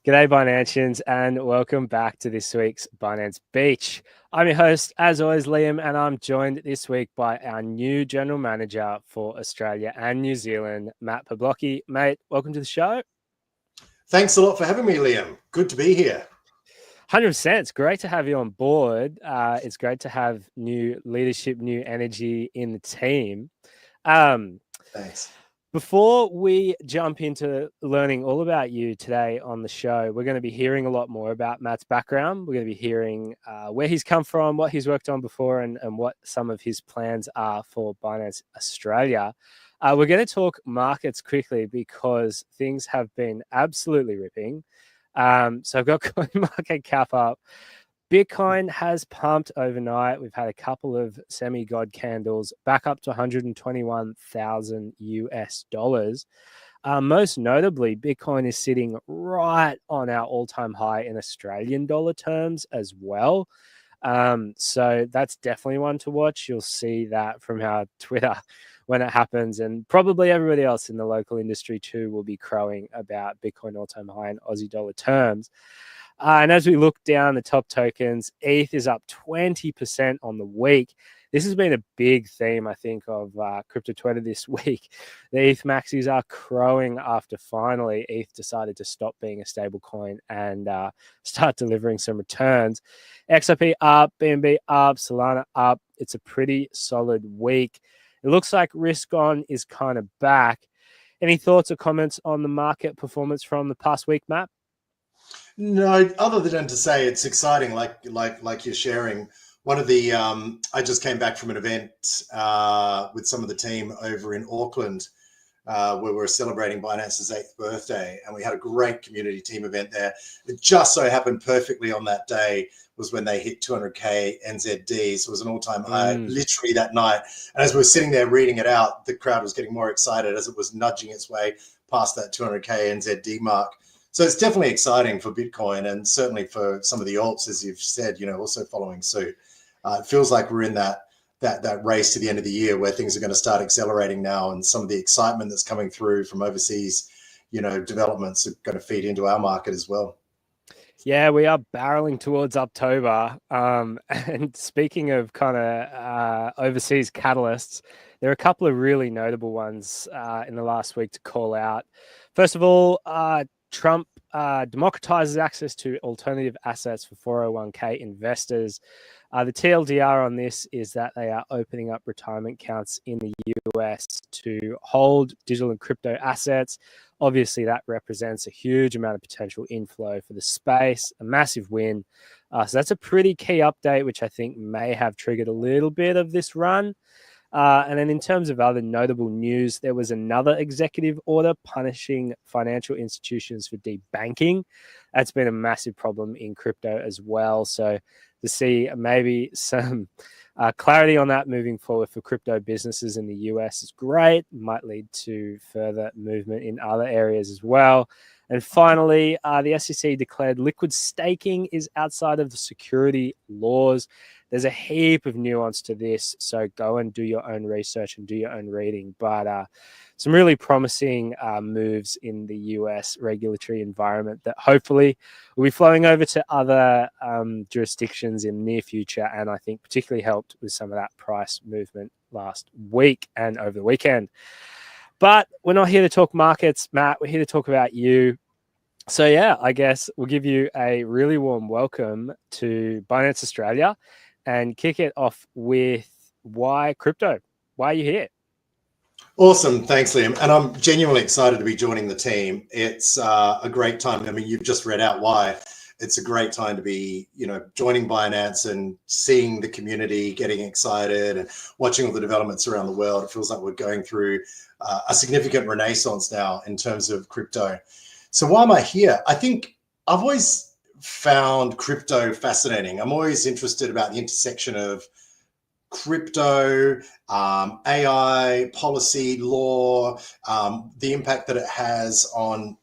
G'day, Binanceans, and welcome back to this week's Binance Beach. I'm your host, as always, Liam, and I'm joined this week by our new General Manager for Australia and New Zealand, Matt Poblocki. Mate, welcome to the show. Thanks a lot for having me, Liam. Good to be here. 100%. It's great to have you on board. It's great to have new leadership, new energy in the team. Thanks. Before we jump into learning all about you today on the show, we're going to be hearing a lot more about Matt's background. We're going to be hearing where he's come from, what he's worked on before, and what some of his plans are for Binance Australia. We're going to talk markets quickly because things have been absolutely ripping. So I've got CoinMarketCap up. Bitcoin has pumped overnight. We've had a couple of semi-god candles back up to 121,000 US dollars. Most notably, Bitcoin is sitting right on our all-time high in Australian dollar terms as well. So that's definitely one to watch. You'll see that from our Twitter when it happens, and probably everybody else in the local industry too will be crowing about Bitcoin all-time high in Aussie dollar terms. And as we look down the top tokens, ETH is up 20% on the week. This has been a big theme, I think, of crypto Twitter this week. The ETH maxis are crowing after finally ETH decided to stop being a stable coin and start delivering some returns. XRP up, BNB up, Solana up. It's a pretty solid week. It looks like risk on is kind of back. Any thoughts or comments on the market performance from the past week, Matt? No, other than to say it's exciting, like you're sharing. One of the I just came back from an event with some of the team over in Auckland where we were celebrating Binance's 8th birthday, and we had a great community team event there. It just so happened perfectly on that day was when they hit 200K NZD, so it was an all-time high literally that night. And as we were sitting there reading it out, the crowd was getting more excited as it was nudging its way past that 200K NZD mark. So it's definitely exciting for Bitcoin, and certainly for some of the alts, as you've said, also following suit. It feels like we're in that race to the end of the year where things are going to start accelerating now, and some of the excitement that's coming through from overseas, developments are going to feed into our market as well. Yeah, we are barreling towards October. And speaking of kind of overseas catalysts, there are a couple of really notable ones in the last week to call out. First of all, Trump democratizes access to alternative assets for 401k investors. The TLDR on this is that they are opening up retirement accounts in the US to hold digital and crypto assets. Obviously, that represents a huge amount of potential inflow for the space, a massive win. So that's a pretty key update, which I think may have triggered a little bit of this run. And then in terms of other notable news, there was another executive order punishing financial institutions for debanking. That's been a massive problem in crypto as well. So to see maybe some clarity on that moving forward for crypto businesses in the US is great. Might lead to further movement in other areas as well. And finally, the SEC declared liquid staking is outside of the security laws. There's a heap of nuance to this, so go and do your own research and do your own reading. But some really promising moves in the US regulatory environment that hopefully will be flowing over to other jurisdictions in the near future, and I think particularly helped with some of that price movement last week and over the weekend. But we're not here to talk markets, Matt. We're here to talk about you. So yeah, I guess we'll give you a really warm welcome to Binance Australia and kick it off with why crypto? Why are you here? Awesome. Thanks, Liam. And I'm genuinely excited to be joining the team. It's a great time. I mean, you've just read out why. It's a great time to be, joining Binance and seeing the community getting excited and watching all the developments around the world. It feels like we're going through a significant renaissance now in terms of crypto. So why am I here? I think I've always found crypto fascinating. I'm always interested about the intersection of crypto, AI, policy, law, the impact that it has on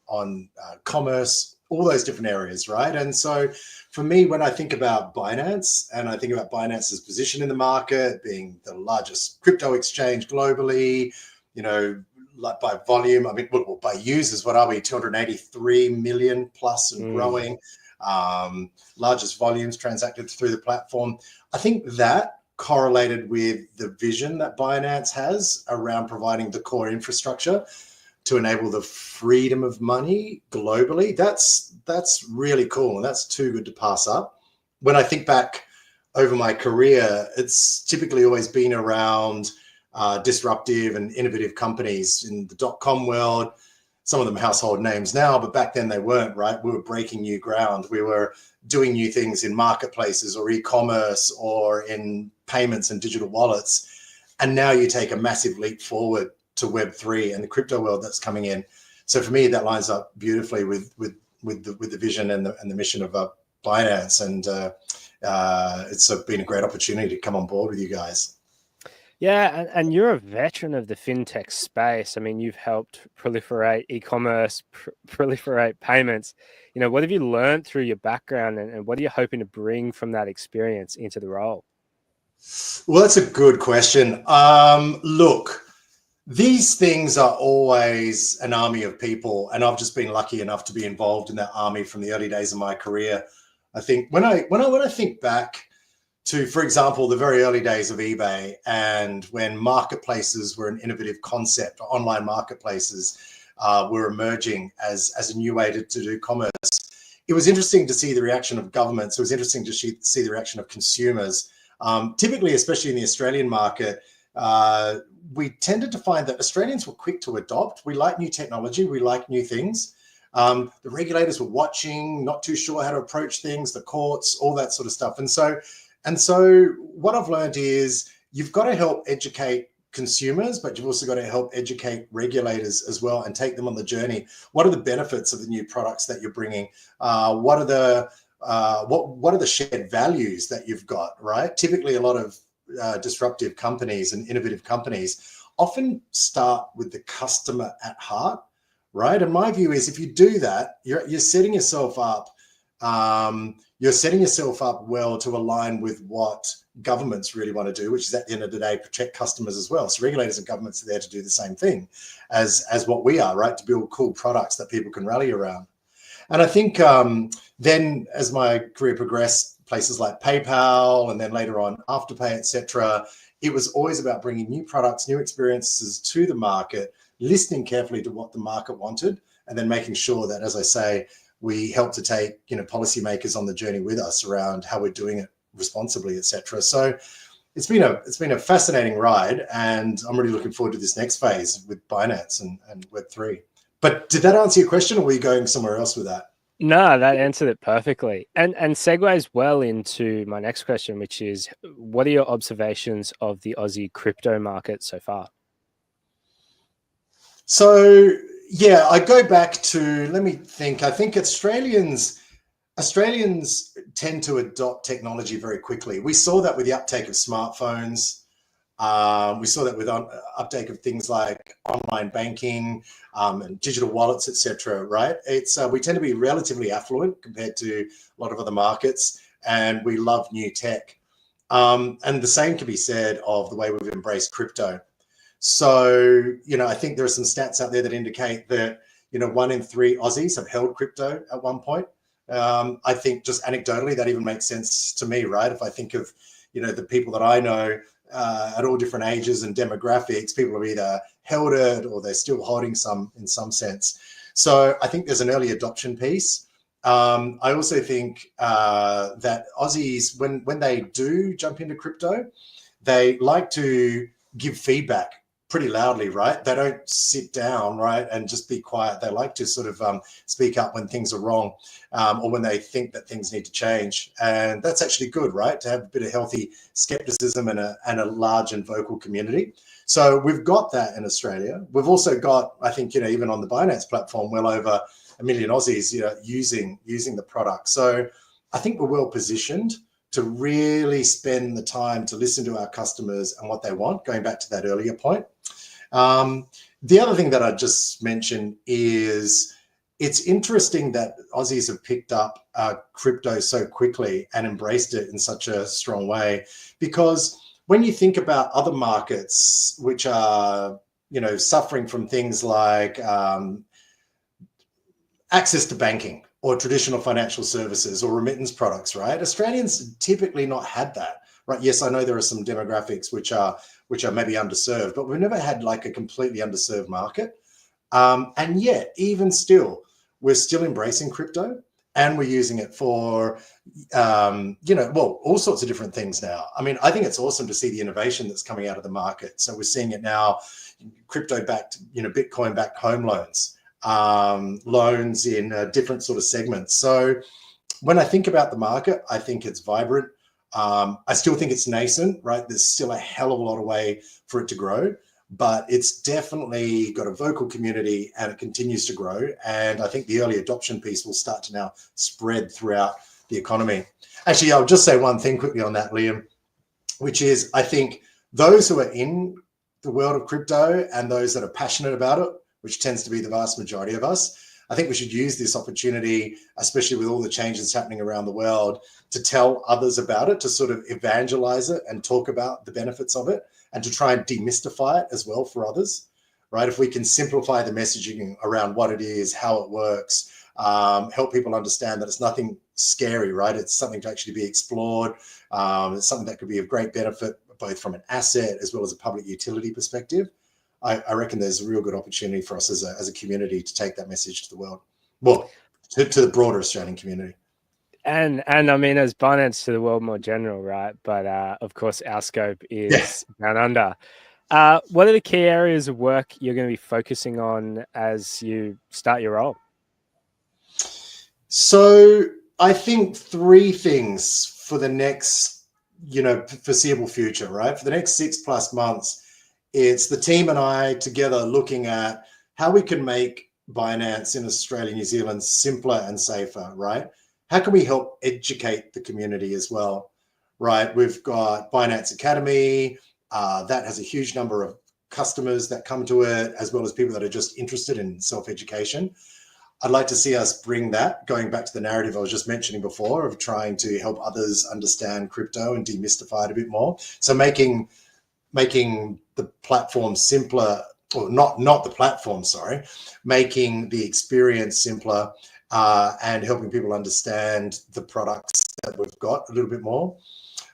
commerce, all those different areas, right? And so for me, when I think about Binance and I think about Binance's position in the market, being the largest crypto exchange globally, like by volume, I mean, well, by users, what are we? 283 million plus and growing. Largest volumes transacted through the platform. I think that correlated with the vision that Binance has around providing the core infrastructure to enable the freedom of money globally. That's really cool, and that's too good to pass up. When I think back over my career, it's typically always been around disruptive and innovative companies in the .com world. Some of them household names now, but back then they weren't, right? We were breaking new ground. We were doing new things in marketplaces or e-commerce or in payments and digital wallets. And now you take a massive leap forward to Web3 and the crypto world that's coming in. So for me, that lines up beautifully with the vision and the mission of Binance. And it's been a great opportunity to come on board with you guys. Yeah, and you're a veteran of the fintech space. I mean, you've helped proliferate e-commerce, proliferate payments. You know, what have you learned through your background, and what are you hoping to bring from that experience into the role? Well, that's a good question. Look, these things are always an army of people, and I've just been lucky enough to be involved in that army from the early days of my career. I think when I think back to, for example, the very early days of eBay, and when marketplaces were an innovative concept, online marketplaces were emerging as a new way to do commerce. It was interesting to see the reaction of governments. It was interesting to see the reaction of consumers. Typically, especially in the Australian market, we tended to find that Australians were quick to adopt. We like new technology. We like new things. The regulators were watching, not too sure how to approach things, the courts, all that sort of stuff. And so what I've learned is you've got to help educate consumers, but you've also got to help educate regulators as well and take them on the journey. What are the benefits of the new products that you're bringing? What are the shared values that you've got, right? Typically, a lot of disruptive companies and innovative companies often start with the customer at heart, right? And my view is if you do that, you're setting yourself up. You're setting yourself up well to align with what governments really want to do, which is at the end of the day, protect customers as well. So regulators and governments are there to do the same thing as what we are, right? To build cool products that people can rally around. And I think then as my career progressed, places like PayPal and then later on Afterpay, etc., it was always about bringing new products, new experiences to the market, listening carefully to what the market wanted, and then making sure that, as I say, we help to take policymakers on the journey with us around how we're doing it responsibly, etc. So it's been a fascinating ride, and I'm really looking forward to this next phase with Binance and Web3. But did that answer your question, or were you going somewhere else with that? No, that answered it perfectly, and segues well into my next question, which is, what are your observations of the Aussie crypto market so far? So yeah, I go back to, let me think. I think Australians tend to adopt technology very quickly. We saw that with the uptake of smartphones. We saw that with uptake of things like online banking and digital wallets, etc. Right? We tend to be relatively affluent compared to a lot of other markets, and we love new tech. And the same can be said of the way we've embraced crypto. So, I think there are some stats out there that indicate that, 1 in 3 Aussies have held crypto at one point. I think just anecdotally, that even makes sense to me, right? If I think of, the people that I know at all different ages and demographics, people have either held it or they're still holding some in some sense. So I think there's an early adoption piece. I also think that Aussies, when they do jump into crypto, they like to give feedback pretty loudly, right? They don't sit down, right, and just be quiet. They like to sort of speak up when things are wrong or when they think that things need to change. And that's actually good, right, to have a bit of healthy skepticism and a large and vocal community. So we've got that in Australia. We've also got, I think, even on the Binance platform, well over 1 million Aussies, using the product. So I think we're well positioned to really spend the time to listen to our customers and what they want, going back to that earlier point. The other thing that I just mentioned is it's interesting that Aussies have picked up crypto so quickly and embraced it in such a strong way, because when you think about other markets which are suffering from things like access to banking or traditional financial services or remittance products, right? Australians typically not had that, right? Yes, I know there are some demographics which are maybe underserved, but we've never had like a completely underserved market. And yet, even still, we're still embracing crypto and we're using it for, all sorts of different things now. I mean, I think it's awesome to see the innovation that's coming out of the market. So we're seeing it now, crypto-backed, Bitcoin-backed home loans, loans in different sort of segments. So when I think about the market, I think it's vibrant. I still think it's nascent, right? There's still a hell of a lot of way for it to grow, but it's definitely got a vocal community and it continues to grow. And I think the early adoption piece will start to now spread throughout the economy. Actually, I'll just say one thing quickly on that, Liam, which is I think those who are in the world of crypto and those that are passionate about it, which tends to be the vast majority of us, I think we should use this opportunity, especially with all the changes happening around the world, to tell others about it, to sort of evangelize it and talk about the benefits of it, and to try and demystify it as well for others, right? If we can simplify the messaging around what it is, how it works, help people understand that it's nothing scary, right? It's something to actually be explored. It's something that could be of great benefit, both from an asset as well as a public utility perspective. I reckon there's a real good opportunity for us as a community to take that message to the world, well, to the broader Australian community. And I mean, as Binance to the world more general, right? But of course, our scope is down under. What are the key areas of work you're going to be focusing on as you start your role? So I think three things for the next, foreseeable future, right? For the next 6+ months, it's the team and I together looking at how we can make Binance in Australia, New Zealand simpler and safer, right? How can we help educate the community as well, right? We've got Binance Academy, that has a huge number of customers that come to it, as well as people that are just interested in self-education. I'd like to see us bring that, going back to the narrative I was just mentioning before, of trying to help others understand crypto and demystify it a bit more. So making the platform simpler, or not the platform, sorry, making the experience simpler, and helping people understand the products that we've got a little bit more.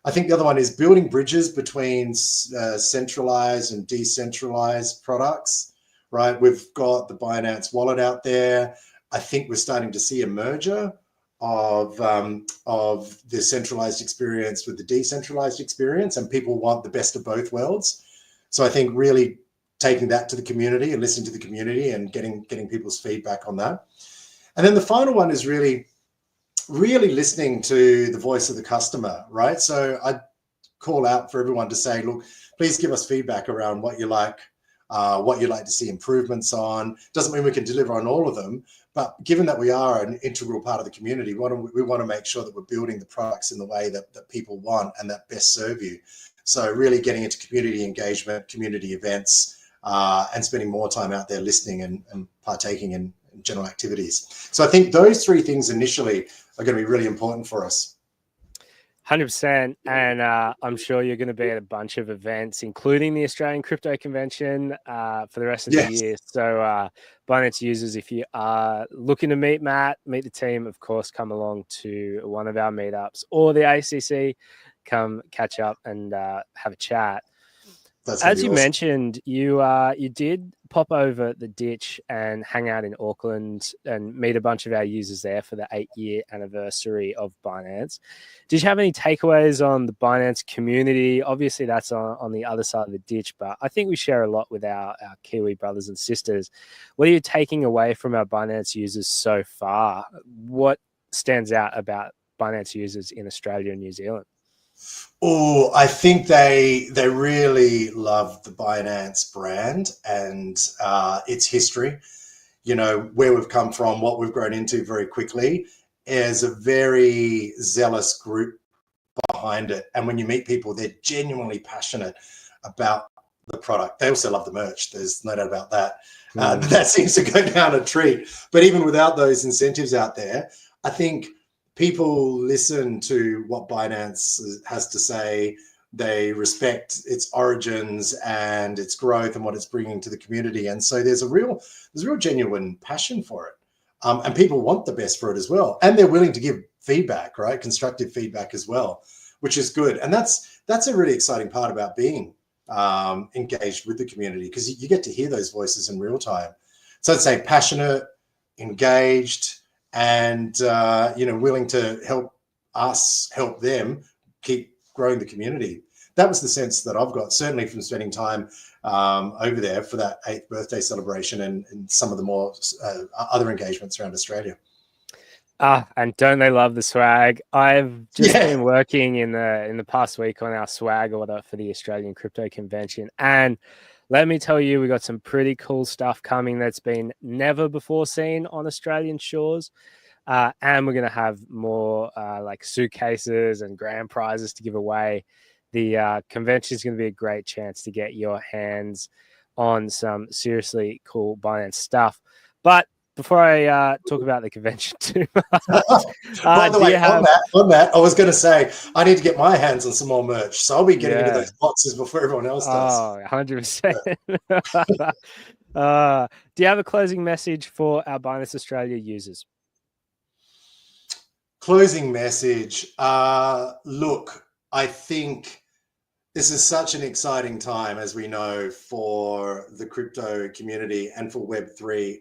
I think the other one is building bridges between centralized and decentralized products, right? We've got the Binance wallet out there. I think we're starting to see a merger of the centralized experience with the decentralized experience, and people want the best of both worlds. So I think really taking that to the community and listening to the community and getting people's feedback on that. And then the final one is really listening to the voice of the customer, right? So I call out for everyone to say, look, please give us feedback around what you like to see improvements on. Doesn't mean we can deliver on all of them, but given that we are an integral part of the community, we want to make sure that we're building the products in the way that people want and that best serve you. So really getting into community engagement, community events, and spending more time out there listening and partaking in general activities. So I think those three things initially are going to be really important for us. 100%. And I'm sure you're going to be at a bunch of events, including the Australian Crypto Convention for the rest of the year. So Binance users, if you are looking to meet Matt, meet the team, of course, come along to one of our meetups or the ACC, come catch up and have a chat. As you mentioned, you did pop over the ditch and hang out in Auckland and meet a bunch of our users there for the 8-year anniversary of Binance. Did you have any takeaways on the Binance community? Obviously, that's on the other side of the ditch, but I think we share a lot with our Kiwi brothers and sisters. What are you taking away from our Binance users so far? What stands out about Binance users in Australia and New Zealand? Oh, I think they really love the Binance brand and its history. Where we've come from, what we've grown into very quickly, is a very zealous group behind it. And when you meet people, they're genuinely passionate about the product. They also love the merch. There's no doubt about that. That seems to go down a treat. But even without those incentives out there, I think people listen to what Binance has to say They respect its origins and its growth and what it's bringing to the community. And so there's a real genuine passion for it. And people want the best for it as well. And they're willing to give feedback, right? Constructive feedback as well, which is good. And that's a really exciting part about being engaged with the community, because you get to hear those voices in real time. So I'd say passionate, engaged, and willing to help us help them keep growing the community. That was the sense that I've got, certainly from spending time over there for that 8th birthday celebration and some of the more other engagements around Australia. And don't they love the swag? I've just been working in the past week on our swag order for the Australian Crypto Convention, and let me tell you, we got some pretty cool stuff coming that's been never before seen on Australian shores. And we're going to have more like suitcases and grand prizes to give away. The convention is going to be a great chance to get your hands on some seriously cool Binance stuff. But before I talk about the convention too much, by the way, on that, I was going to say I need to get my hands on some more merch, so I'll be getting into those boxes before everyone else does. Oh, 100%. Do you have a closing message for our Binance Australia users? Closing message. Look, I think this is such an exciting time, as we know, for the crypto community and for Web3.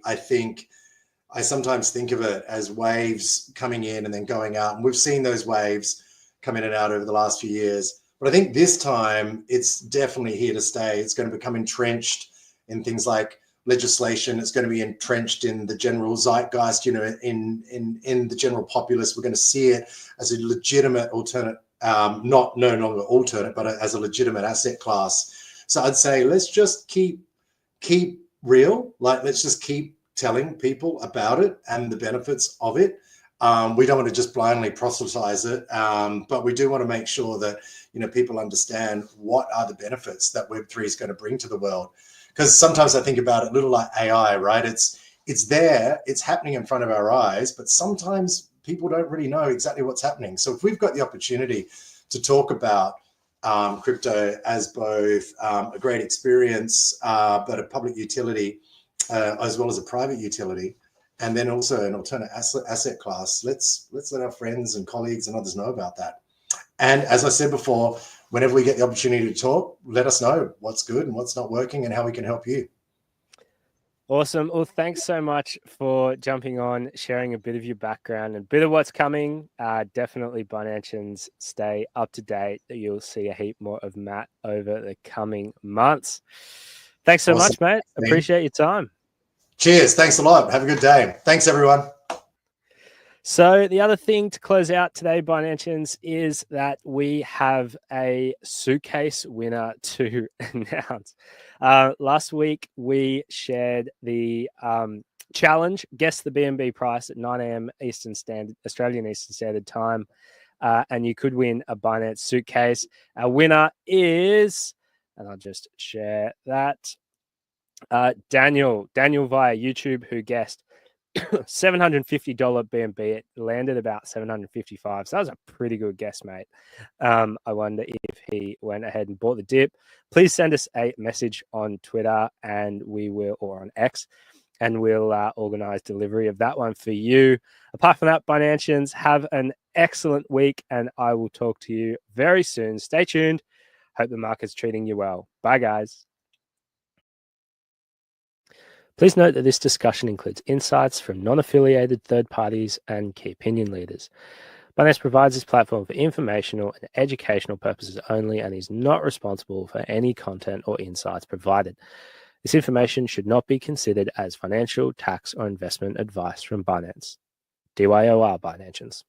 I sometimes think of it as waves coming in and then going out. And we've seen those waves come in and out over the last few years. But I think this time it's definitely here to stay. It's going to become entrenched in things like legislation. It's going to be entrenched in the general zeitgeist, in the general populace. We're going to see it as a legitimate alternate, no longer alternate, but as a legitimate asset class. So I'd say let's just keep real. Like, let's just keep telling people about it and the benefits of it. We don't want to just blindly proselytize it, but we do want to make sure that people understand what are the benefits that Web3 is going to bring to the world. Because sometimes I think about it a little like AI, right? It's there, it's happening in front of our eyes, but sometimes people don't really know exactly what's happening. So if we've got the opportunity to talk about crypto as both a great experience, but a public utility, as well as a private utility, and then also an alternate asset class, let's let our friends and colleagues and others know about that. And as I said before, whenever we get the opportunity to talk, let us know what's good and what's not working and how we can help you. Awesome. Well, thanks so much for jumping on, sharing a bit of your background and a bit of what's coming. Definitely, Binance, stay up to date. You'll see a heap more of Matt over the coming months. Thanks so much, mate. Appreciate your time. Cheers. Thanks a lot. Have a good day. Thanks, everyone. So the other thing to close out today, Binance, is that we have a suitcase winner to announce. Last week, we shared the challenge, guess the BNB price at 9 a.m. Australian Eastern Standard Time, and you could win a Binance suitcase. Our winner is, and I'll just share that, Daniel via YouTube, who guessed $750 BNB. It landed about $755. So that was a pretty good guess, mate. I wonder if he went ahead and bought the dip. Please send us a message on Twitter or on X, and we'll organize delivery of that one for you. Apart from that, Binance, have an excellent week, and I will talk to you very soon. Stay tuned. Hope the market's treating you well. Bye, guys. Please note that this discussion includes insights from non-affiliated third parties and key opinion leaders. Binance provides this platform for informational and educational purposes only and is not responsible for any content or insights provided. This information should not be considered as financial, tax, or investment advice from Binance. DYOR, Binance.